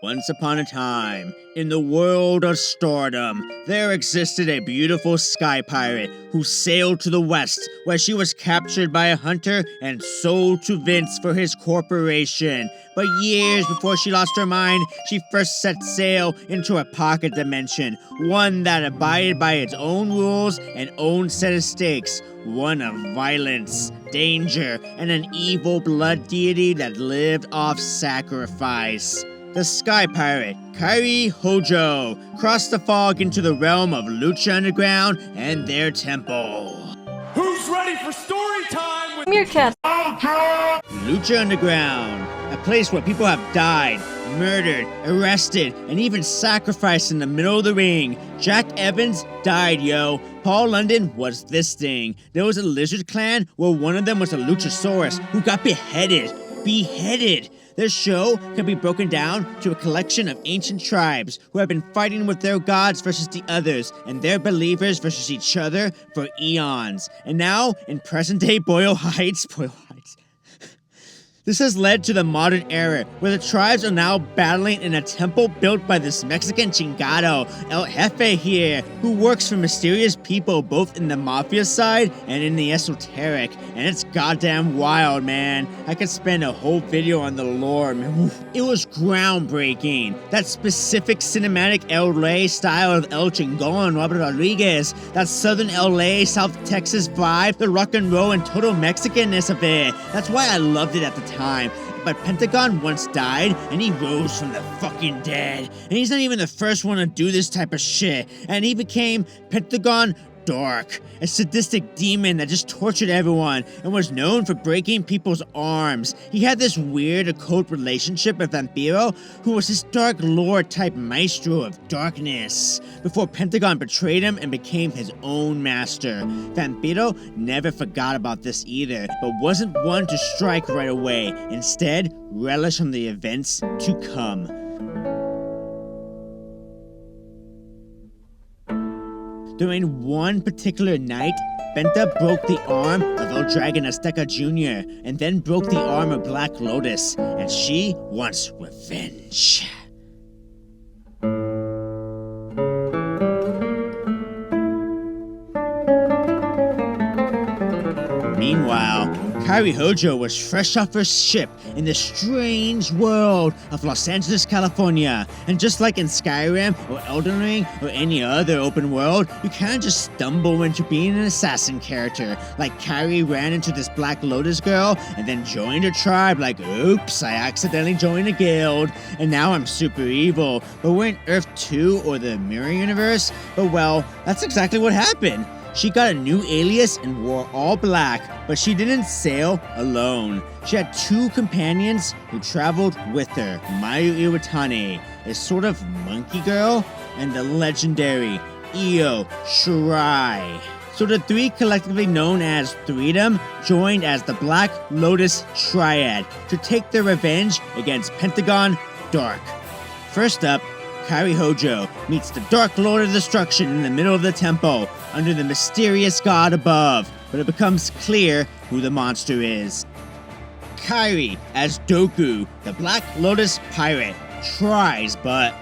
Once upon a time, in the world of Stardom, there existed a beautiful sky pirate who sailed to the west, where she was captured by a hunter and sold to Vince for his corporation. But years before she lost her mind, she first set sail into a pocket dimension, one that abided by its own rules and own set of stakes, one of violence, danger, and an evil blood deity that lived off sacrifice. The sky pirate, Kairi Hojo, crossed the fog into the realm of Lucha Underground and their temple. Who's ready for story time with Meerkat? Lucha Underground, a place where people have died, murdered, arrested, and even sacrificed in the middle of the ring. Jack Evans died, yo. Paul London was this thing. There was a lizard clan where one of them was a Luchasaurus who got beheaded. This show can be broken down to a collection of ancient tribes who have been fighting with their gods versus the others and their believers versus each other for eons. And now, in present-day Boyle Heights, this has led to the modern era, where the tribes are now battling in a temple built by this Mexican chingado, El Jefe here, who works for mysterious people both in the mafia side and in the esoteric. And it's goddamn wild, man. I could spend a whole video on the lore, man. It was groundbreaking. That specific cinematic LA style of El Chingon, Robert Rodriguez, that southern LA, South Texas vibe, the rock and roll and total Mexicanness of it. That's why I loved it at the time. But Pentagon once died, and he rose from the fucking dead. And he's not even the first one to do this type of shit. And he became Pentagon Dark, a sadistic demon that just tortured everyone and was known for breaking people's arms. He had this weird occult relationship with Vampiro, who was his dark lord type maestro of darkness, before Pentagon betrayed him and became his own master. Vampiro never forgot about this either, but wasn't one to strike right away. Instead, relish on the events to come. During one particular night, Benta broke the arm of El Dragon Azteca Jr. and then broke the arm of Black Lotus, and she wants revenge. Meanwhile, Kairi Hojo was fresh off her ship in the strange world of Los Angeles, California. And just like in Skyrim or Elden Ring or any other open world, you can't just stumble into being an assassin character. Like Kairi ran into this Black Lotus girl and then joined her tribe like, oops, I accidentally joined a guild and now I'm super evil. But we're in Earth 2 or the Mirror Universe. But well, that's exactly what happened. She got a new alias and wore all black, but she didn't sail alone. She had two companions who traveled with her, Mayu Iwatani, a sort of monkey girl, and the legendary Shirai. So the three, collectively known as Threedom, joined as the Black Lotus Triad to take their revenge against Pentagon Dark. First up, Kairi Hojo meets the Dark Lord of Destruction in the middle of the temple, under the mysterious god above, but it becomes clear who the monster is. Kairi, as Doku, the Black Lotus Pirate, tries, but...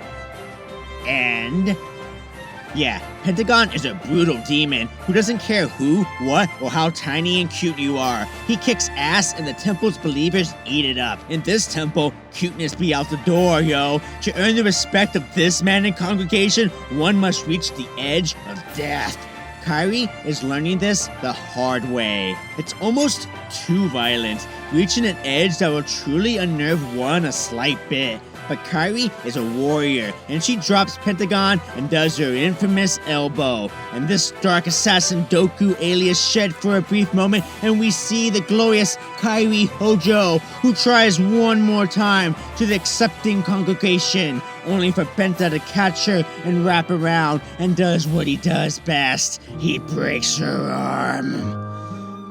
Yeah, Pentagon is a brutal demon who doesn't care who, what, or how tiny and cute you are. He kicks ass and the temple's believers eat it up. In this temple, cuteness be out the door, yo. To earn the respect of this man and congregation, one must reach the edge of death. Kairi is learning this the hard way. It's almost too violent, reaching an edge that will truly unnerve one a slight bit. But Kairi is a warrior, and she drops Pentagon and does her infamous elbow. And this dark assassin Doku alias shed for a brief moment, and we see the glorious Kairi Hojo, who tries one more time to the accepting congregation, only for Penta to catch her and wrap around, and does what he does best. He breaks her arm.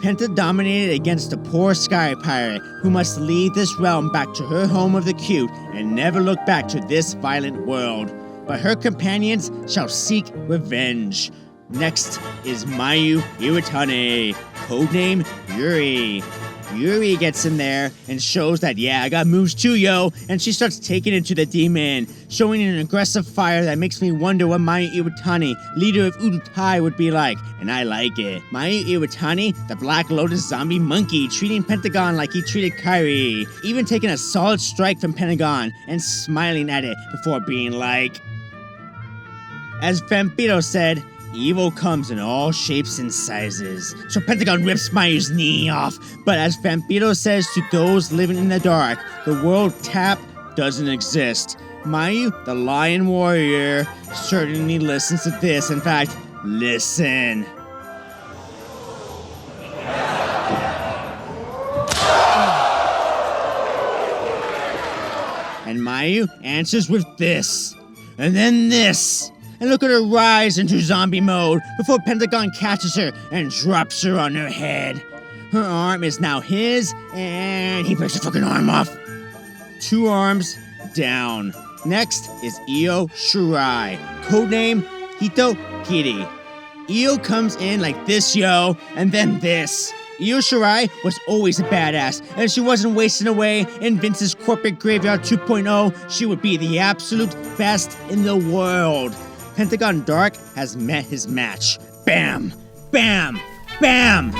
Penta dominated against the poor sky pirate, who must leave this realm back to her home of the cute and never look back to this violent world. But her companions shall seek revenge. Next is Mayu Iwatani, codename Yuri. Yuri gets in there and shows that, yeah, I got moves too, yo. And she starts taking it to the demon, showing an aggressive fire that makes me wonder what Mayu Iwatani, leader of Urutai, would be like. And I like it. Mayu Iwatani, the Black Lotus zombie monkey, treating Pentagon like he treated Kairi. Even taking a solid strike from Pentagon and smiling at it before being like... As Vampiro said, evil comes in all shapes and sizes. So Pentagon rips Mayu's knee off. But as Vampiro says to those living in the dark, the world tap doesn't exist. Mayu, the lion warrior, certainly listens to this. In fact, listen. And Mayu answers with this. And then this. And look at her rise into zombie mode before Pentagon catches her and drops her on her head. Her arm is now his, and he breaks her fucking arm off. 2 arms down. Next is Io Shirai, codename Hito Kiri. Io comes in like this, yo, and then this. Io Shirai was always a badass, and if she wasn't wasting away in Vince's corporate graveyard 2.0, she would be the absolute best in the world. Pentagon Dark has met his match. Bam! Bam! Bam!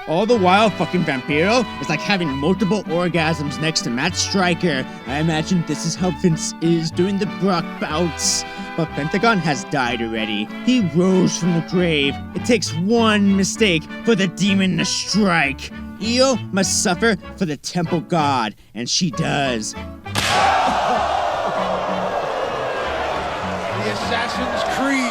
All the while, fucking Vampiro is like having multiple orgasms next to Matt Striker. I imagine this is how Vince is during the Brock bouts. But Pentagon has died already. He rose from the grave. It takes one mistake for the demon to strike. Io must suffer for the temple god, and she does. The Assassin's Creed.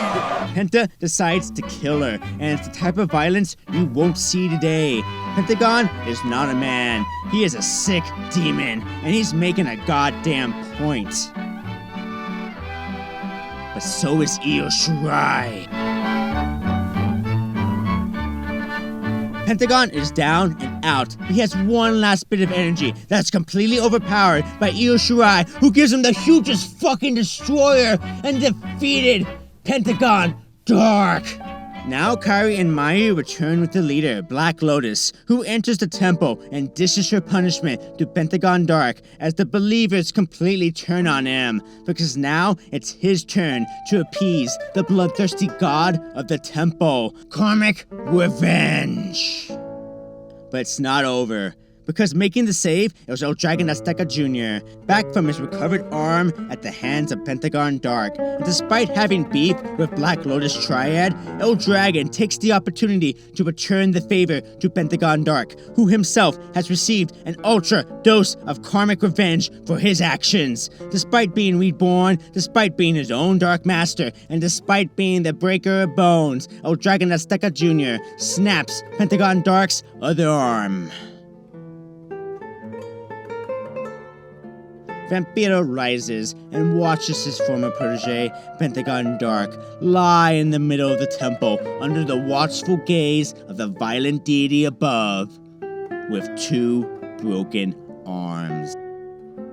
Penta decides to kill her, and it's the type of violence you won't see today. Pentagon is not a man. He is a sick demon, and he's making a goddamn point. But so is Io Shirai. Pentagon is down and out. He has one last bit of energy that's completely overpowered by Io Shirai, who gives him the hugest fucking destroyer and defeated Pentagon Dark. Now Kairi and Mayu return with the leader, Black Lotus, who enters the temple and dishes her punishment to Pentagon Dark as the believers completely turn on him, because now it's his turn to appease the bloodthirsty god of the temple, karmic revenge. But it's not over. Because making the save, it was El Dragon Azteca Jr., back from his recovered arm at the hands of Pentagon Dark. And despite having beef with Black Lotus Triad, El Dragon takes the opportunity to return the favor to Pentagon Dark, who himself has received an ultra dose of karmic revenge for his actions. Despite being reborn, despite being his own Dark Master, and despite being the breaker of bones, El Dragon Azteca Jr. snaps Pentagon Dark's other arm. Vampiro rises and watches his former protege, Pentagon Dark, lie in the middle of the temple under the watchful gaze of the violent deity above, with 2 broken arms.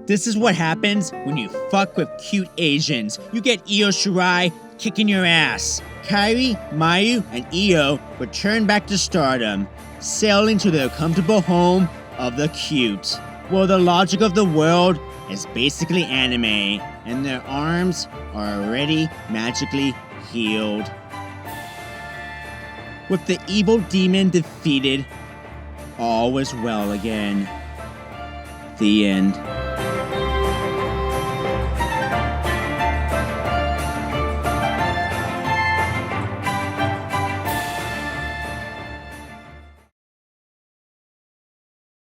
This is what happens when you fuck with cute Asians. You get Io Shirai kicking your ass. Kairi, Mayu, and Io return back to Stardom, sailing to their comfortable home of the cute. Well, the logic of the world is basically anime, and their arms are already magically healed. With the evil demon defeated, all was well again. The end.